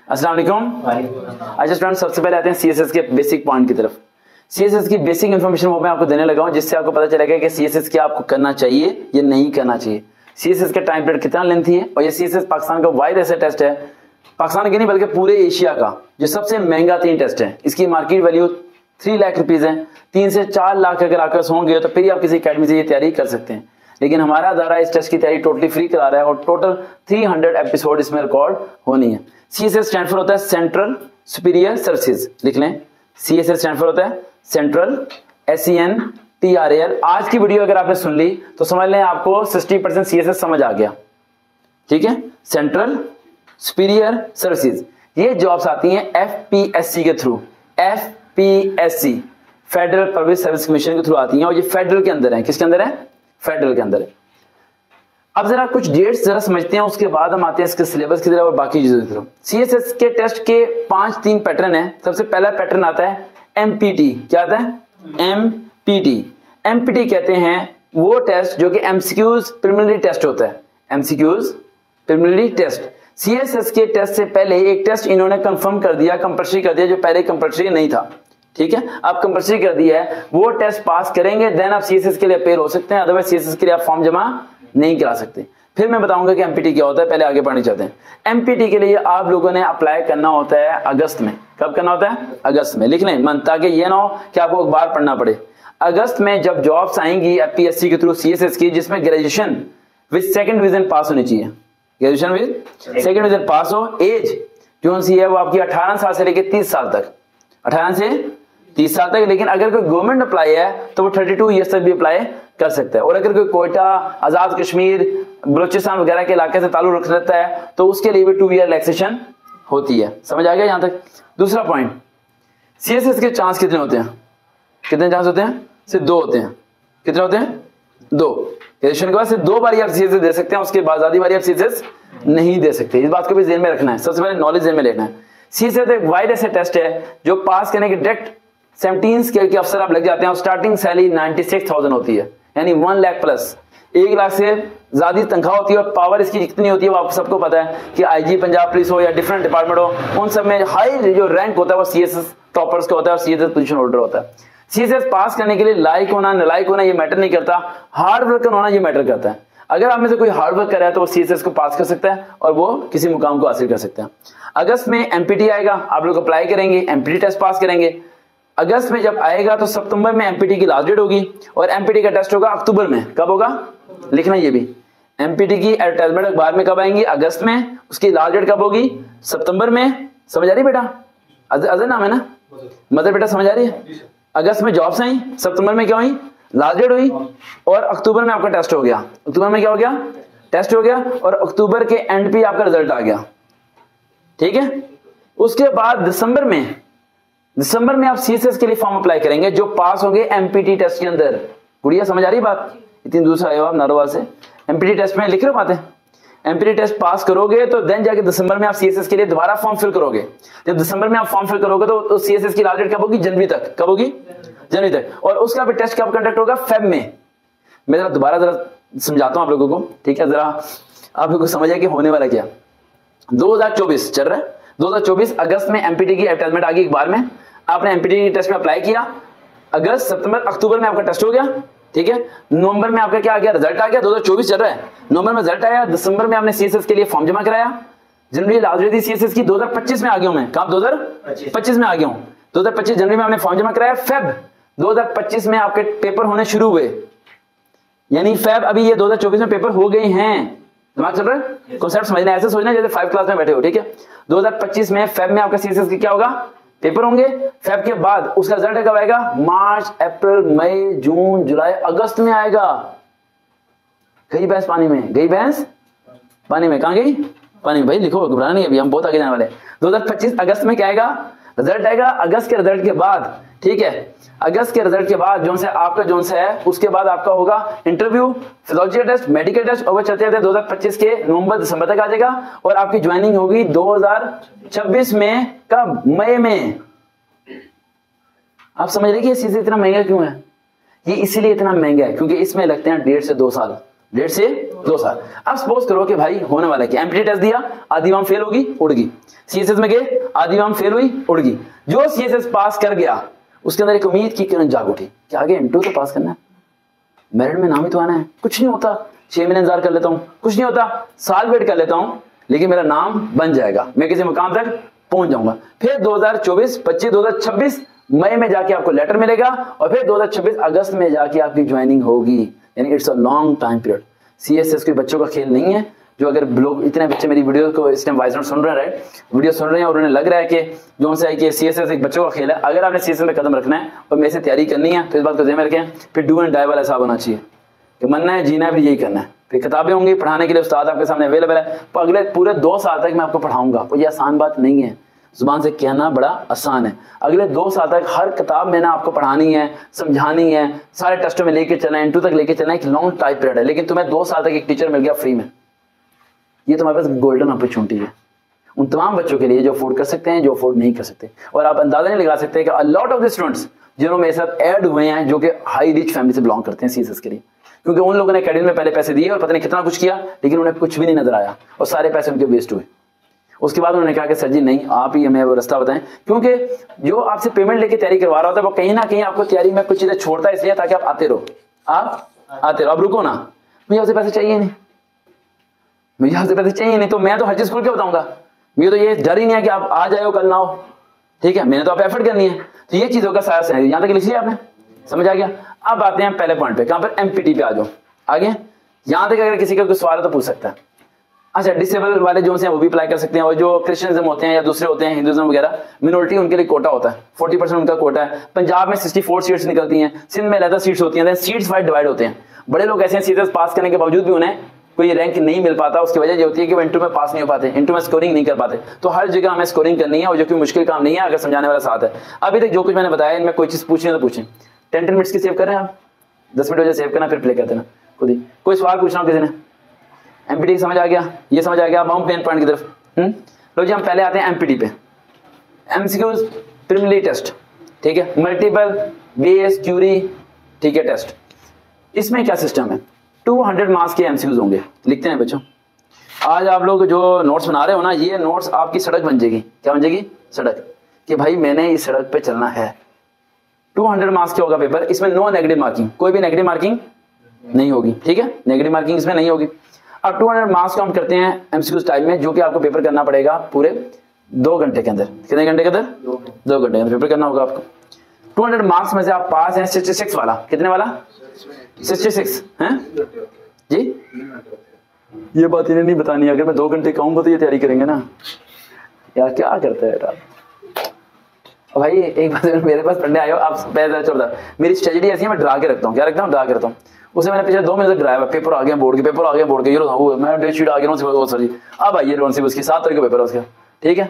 अस्सलाम वालेकुम। अच्छा स्टूडेंट, सबसे पहले आते हैं सीएसएस के बेसिक पॉइंट की तरफ। सीएसएस की बेसिक इन्फॉर्मेशन वो मैं आपको देने लगा हूं, जिससे आपको पता चलेगा कि सीएसएस क्या आपको करना चाहिए या नहीं करना चाहिए, सीएसएस का टाइम पीरियड कितना लेंथी है, और ये सीएसएस पाकिस्तान का वाइड ऐसा टेस्ट है, पाकिस्तान के नहीं बल्कि पूरे एशिया का जो सबसे महंगा 3 टेस्ट है। इसकी मार्केट वैल्यू 3 लाख रुपीज है। 3 से 4 लाख अगर आकर होंगे तो फिर आप किसी अकेडमी से ये तैयारी कर सकते हैं, लेकिन हमारा अदारा इस टेस्ट की तैयारी टोटली फ्री करा रहा है और टोटल 300 एपिसोड इसमें रिकॉर्ड होनी है। सीएसएस स्टैंड फॉर होता है सेंट्रल सुपीरियर सर्विसेज, लिख लें। सीएसएस स्टैंड फॉर होता है सेंट्रल SENTRAL। आज की वीडियो अगर आपने सुन ली तो समझ लें आपको 60% सीएसएस समझ आ गया, ठीक है। सेंट्रल सुपीरियर सर्विसेज, ये जॉब्स आती हैं FPSC के through. FPSC federal public service commission के थ्रू आती हैं और ये फेडरल के अंदर है। किसके अंदर है? फेडरल के अंदर है। अब जरा कुछ डेट्स जरा समझते हैं, उसके बाद हम आते हैं इसके सिलेबस की तरफ और बाकी चीजों की तरफ। सीएसएस के टेस्ट के 3 पैटर्न है। सबसे पहला पैटर्न आता है MPT। क्या आता है? MPT। MPT कहते हैं वो टेस्ट जो कि MCQs प्रिलिमिनरी टेस्ट होता है। MCQs preliminary test. सीएसएस के टेस्ट से पहले एक टेस्ट इन्होंने कंफर्म कर दिया, कंपल्सरी कर दिया, जो पहले कंपल्सरी नहीं था, ठीक है। आप कंपल्सरी कर दिया है, वो टेस्ट पास करेंगे देन आप सीएसएस के लिए अपेयर हो सकते हैं, अदरवाइज सीएसएस के लिए आप फॉर्म जमा नहीं करा सकते। फिर मैं बताऊंगा कि एमपीटी क्या होता है, पहले आगे पढ़ना चाहते हैं। एमपीटी के लिए आप लोगों ने अप्लाई करना होता है अगस्त में। कब करना होता है? अगस्त में। लिख लें मंथ, ताकि ये ना हो कि आपको अखबार पढ़ना पड़े। अगस्त में जब जॉब्स आएंगी एपीएससी के थ्रू सीएसएस की, जिसमें graduation with 2nd division pass होनी चाहिए, graduation with 2nd division pass हो। एज जो सी है वो आपकी 18 साल से लेकर 30 साल तक, 18 से 30 साल तक। लेकिन अगर कोई गवर्नमेंट अप्लाई है तो वो 32 ईयर्स तक भी अप्लाई कर सकता है। और अगर कोई कोयटा, आजाद कश्मीर, बलूचिस्तान वगैरह के इलाके से ताल्लुक रख लेता है तो उसके लिए भी 2 ईयर रिलैक्सेशन होती है। समझ आ गया यहां तक? दूसरा पॉइंट, सीएसएस के चांस कितने होते हैं? कितने चांस होते हैं? सिर्फ 2 होते हैं। कितने होते हैं? 2। ग्रेजुएशन के बाद सिर्फ 2 बारी आप सीएसएस दे सकते हैं, उसके बाद आधी बारी आप सीएसएस नहीं दे सकते। इस बात को भी ध्यान में रखना है, सबसे पहले नॉलेज ध्यान में लेना है। सीएसएस एक वाइड ऐसे टेस्ट है जो पास करने के डायरेक्ट 17 स्केल के अफसर आप लग जाते हैं और स्टार्टिंग सैलरी 96,000 होती है, यानी 1 लाख प्लस। 1 लाख से ज्यादा तनख्वाह होती है और पावर इसकी कितनी होती है वो आप सबको पता है कि आईजी पंजाब पुलिस हो या डिफरेंट डिपार्टमेंट हो, उन सब में हाई जो रैंक होता है वो सीएसएस टॉपर्स का होता है और सीएसएस पोजीशन होल्डर होता है। सीएसएस पास करने के लिए लायक होना नलायक होना ये मैटर नहीं करता, हार्ड वर्क होना ये मैटर करता है। अगर आप में से कोई हार्ड वर्क कर रहा है तो वो सीएसएस को पास कर सकता है और वो किसी मुकाम को हासिल कर सकता है। अगस्त में एमपीटी आएगा, आप लोग अप्लाई करेंगे, एमपीटी टेस्ट पास करेंगे। अगस्त में जब आएगा तो सितंबर में एमपीटी की लास्ट डेट होगी और एमपीटी का टेस्ट होगा अक्टूबर में। कब होगा? लिखना ये भी। एमपीटी की एडवर्टाइजमेंट अखबार में कब आएंगी? अगस्त में। उसकी लास्ट डेट कब होगी? सितंबर में। समझ आ रही बेटा? अजय नाम है ना, मदर बेटा समझ आ रही है? अगस्त में जॉब्स आई, सितंबर में क्या हुई? लास्ट डेट हुई, और अक्टूबर में आपका टेस्ट हो गया। अक्टूबर में क्या हो गया? टेस्ट हो गया, और अक्टूबर के एंड पे आपका रिजल्ट आ गया, ठीक है। उसके बाद दिसंबर में आप सीएसएस के लिए फॉर्म अप्लाई करेंगे जो पास होंगे एमपीटी टेस्ट के अंदर। गुड़िया समझ आ रही बात? इतनी दूर से आए हो आप नारोवाल से। एमपीटी टेस्ट में लिख रहे हो बातें? एमपीटी टेस्ट पास करोगे तो देन जाके दिसंबर में आप सीएसएस के लिए दोबारा फॉर्म फिल करोगे। जब दिसंबर में आप फॉर्म फिल करोगे तो सीएसएस की लास्ट डेट कब होगी? जनवरी तक। कब होगी? जनवरी तक। और उसका भी टेस्ट कब कंडक्ट होगा? फेब में। मैं जरा दोबारा समझाता हूं आप लोगों को, ठीक है, जरा आप लोगों को समझ आए कि होने वाला क्या। 2024 चल रहा है, 2024 अगस्त में एमपीटी की एडवर्टाइजमेंट आ गई अखबार में। आपने एमपीटी टेस्ट में अप्लाई किया, अगस्त, सितंबर, अक्टूबर में आपका टेस्ट हो गया, ठीक है। नवंबर में आपका क्या आ गया? रिजल्ट आ गया। 2024 चल रहा है, नवंबर में रिजल्ट आया। दिसंबर में आपने सीएसएस के लिए फॉर्म जमा कराया। जनवरी लास्ट डेट थी सीएसएस की, 2025 में आ गया हूं मैं। कब? 2025 में आ गया हूं। 2025 जनवरी में आपने फॉर्म जमा कराया। फेब 2025 में आपके पेपर होने शुरू हुए, यानी फेब अभी ये 2024 में पेपर हो गए हैं। दिमाग चल रहा है? कॉन्सेप्ट समझना, ऐसे सोचना जैसे 5 क्लास में बैठे हो, ठीक है। 2025 में फेब में आपका सीएसएस की क्या होगा? पेपर होंगे। फेब के बाद उसका रिजल्ट कब आएगा? मार्च, अप्रैल, मई, जून, जुलाई, अगस्त में आएगा। गई भैंस पानी में, गई भैंस पानी में। कहां गई? पानी में। भाई लिखो, घबराना नहीं, अभी हम बहुत आगे जाने वाले। 2025 अगस्त में क्या आएगा? रिजल्ट आएगा। अगस्त के रिजल्ट के बाद, ठीक है, अगस्त के रिजल्ट के बाद जो से आपका जो से है, उसके बाद आपका होगा interview, physiology test, medical test, और वो चलते रहते 2025 के नवंबर दिसंबर तक आ जाएगा। और आपकी ज्वाइनिंग होगी 2026 में। कब? मई में। आप समझ रहे कि ये चीज इतना महंगा क्यों है? ये इसीलिए इतना महंगा है क्योंकि इसमें लगते हैं 1.5 से 2 साल। 1.5 से 2 साल। अब सपोज करो कि भाई होने वाला है कि एमपीटी टेस्ट दिया, आधी एग्जाम फेल होगी, उड़ गई। सीएसएस में गए, आधी एग्जाम फेल हुई, उड़ गई। जो सीएसएस पास कर गया उसके अंदर एक उम्मीद की किरण जाग उठी कि आगे इंटरव्यू तो पास करना है, मेरिट में नाम ही तो आना है। कुछ नहीं होता, 6 महीने इंतजार कर लेता हूं, कुछ नहीं होता, साल वेट कर लेता हूं, लेकिन मेरा नाम बन जाएगा, मैं किसी मुकाम तक पहुंच जाऊंगा। फिर 2024, 25, 2026 मई में जाके आपको लेटर मिलेगा और फिर 2026 अगस्त में जाके आपकी ज्वाइनिंग होगी। यानी it's a long time period. CSS कोई बच्चों का खेल नहीं है। जो अगर लोग इतने बच्चे मेरी वीडियो को इस टाइम वॉइस नोट सुन रहे हैं, वीडियो सुन रहे हैं और उन्हें लग रहा है कि जो से है कि सीएसएस एक बच्चों का खेल है, अगर आपने सीएसएस में कदम रखना है और मेरे से तैयारी करनी है तो इस बात को ध्यान में रखें। फिर डू एंड डाई वाला हिसाब होना चाहिए कि मनना है, जीना है, फिर यही करना है। फिर किताबें होंगी पढ़ाने के लिए, उस्ताद आपके सामने अवेलेबल है, तो अगले पूरे 2 साल तक मैं आपको पढ़ाऊंगा। और ये आसान बात नहीं है, जुबान से कहना बड़ा आसान है। अगले 2 साल तक हर किताब मैंने आपको पढ़ानी है, समझानी है, सारे टेस्टों में लेके चलना है, इंटरव्यू तक लेके चलना है। एक लॉन्ग टाइम पीरियड है, लेकिन तुम्हें 2 साल तक एक टीचर मिल गया फ्री में। ये तुम्हारे पास गोल्डन अपॉर्चुनिटी है उन तमाम बच्चों के लिए जो अफोर्ड कर सकते हैं, जो अफोर्ड नहीं कर सकते। और आप अंदाजा नहीं लगा सकते कि a lot of the students जिन्होंने मेरे साथ ऐड हुए हैं जो कि हाई रिच फैमिली से बिलोंग करते हैं सीएसएस के लिए, क्योंकि उन लोगों ने एकेडमी में पहले पैसे दिए और पता नहीं कितना कुछ किया, लेकिन उन्हें कुछ भी नहीं नजर आया और सारे पैसे उनके वेस्ट हुए। उसके बाद उन्होंने कहा कि सर जी नहीं, आप ही हमें वो रास्ता बताएं, क्योंकि जो आपसे पेमेंट लेके तैयारी करवा रहा होता है वो कहीं ना कहीं आपको तैयारी में कुछ चीजें छोड़ता है, इसलिए ताकि आप आते रहो, आप आते रहो। अब रुको ना, मुझे आपसे पैसे चाहिए नहीं, मुझे आपसे पैसे चाहिए नहीं, तो मैं तो हर चीज खुल के बताऊंगा। मुझे तो ये डर ही नहीं है कि आप आ जाओ कल ना हो, ठीक है, मैंने तो आप एफर्ट करनी है। तो ये चीजों का सारा सिनेरियो यहां तक लिख लिया आपने, समझ आ गया। अब आते हैं पहले पॉइंट पे, कहां पर, एमपीटी पे आ जाओ। आगे यहां तक अगर किसी का कोई सवाल है तो पूछ सकता है। अच्छा, डिसेबल वाले जो हैं वो भी अप्लाई कर सकते हैं, और जो क्रिश्चियनिज्म होते हैं या दूसरे होते हैं हिंदुइज्म वगैरह मिनोरिटी, उनके लिए कोटा होता है, 40% उनका कोटा है। पंजाब में 64 सीट्स निकलती हैं, सिंध में 11 सीट्स होती हैं, सीट्स वाइज डिवाइड होते हैं। बड़े लोग ऐसे हैं सीट्स पास करने के बावजूद भी उन्हें कोई रैंक नहीं मिल पाता। उसकी वजह ये होती है कि वो इंटरव्यू में पास नहीं हो पाते, इंटरव्यू में स्कोरिंग नहीं कर पाते। तो हर जगह हमें स्कोरिंग करनी है, और जो कि मुश्किल काम नहीं है अगर समझाने वाला साथ है। अभी तक जो कुछ मैंने बताया, इनमें कोई चीज पूछनी है तो पूछें। 10 मिनट्स की सेव कर रहे हैं आप, 10 मिनट वजह सेव करना, फिर प्ले कर देना खुद ही। कोई सवाल पूछना हो किसी ने, एमपीटी समझ आ गया, ये समझ आ गया। अब हम पेन पॉइंट की तरफ। लो जी, हम पहले आते हैं एमपीटी पे। एमसीक्यूज प्रीलिमिनरी टेस्ट, ठीक है, मल्टीपल बेस क्यूरी, ठीक है, टेस्ट। इसमें क्या सिस्टम है, 200 मार्क्स के एमसीक्यूज होंगे। लिखते हैं बच्चों, आज आप लोग जो नोट्स बना रहे हो ना, ये नोट्स आपकी सड़क बन जाएगी। क्या बन जाएगी, सड़क, कि भाई मैंने इस सड़क पे चलना है। 200 मार्क्स के होगा पेपर, इसमें नो नेगेटिव मार्किंग, कोई भी नेगेटिव मार्किंग नहीं होगी, ठीक है, नेगेटिव मार्किंग इसमें नहीं होगी। अब 200 मार्क्स को हम करते हैं एमसीक्यू स्टाइल में, जो कि आपको पेपर करना पड़ेगा पूरे 2 घंटे के अंदर। कितने घंटे के अंदर, 2 घंटे के अंदर पेपर करना होगा आपको। 200 मार्क्स में से आप पास हैं 66 वाला, कितने वाला, 66 हैं जी। ये बात इन्हें नहीं बतानी, अगर मैं 2 घंटे कहूंगा तो ये तैयारी करेंगे ना यार, क्या करते हैं यार। भाई एक बात, मेरे पास पढ़ने आए हो आप, मेरी स्ट्रेटजी ऐसी है, मैं डरा के रखता हूँ। क्या रखता हूँ, डरा के रखता हूँ। उसे मैंने पिछले 2 महीने से डराया, पेपर आ गया बोर्ड के, पेपर आ गया बोर्ड के, ये मैं डेट शीट आ गया सर जी, अब आइए लोन सी उसकी 7 तारीख को पेपर है उसका, ठीक है,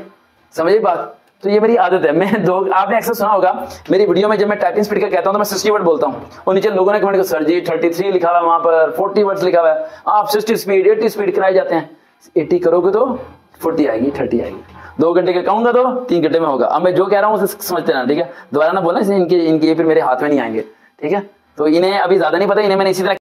समझिए बात। तो ये मेरी आदत है, मैं आपने अक्सर सुना होगा मेरी वीडियो में, जब मैं टाइपिंग स्पीड का कहता हूं तो मैं 60 वर्ड बोलता हूं, और नीचे लोगों ने कमेंट किया, सर जी 33 लिखा हुआ है वहां पर, 40 वर्ड्स लिखा हुआ है, आप 60 स्पीड 80 स्पीड कराए जाते हैं। 80 करोगे तो 40 आएगी, 30 आएगी। 2 घंटे का कहूंगा तो 3 घंटे में होगा। अब मैं जो कह रहा हूँ उसे समझते ना, ठीक है, दोबारा ना बोलना, इनके ये फिर मेरे हाथ में नहीं आएंगे, ठीक है। तो इन्हें अभी ज्यादा नहीं पता, इन्हें मैंने इसी तरह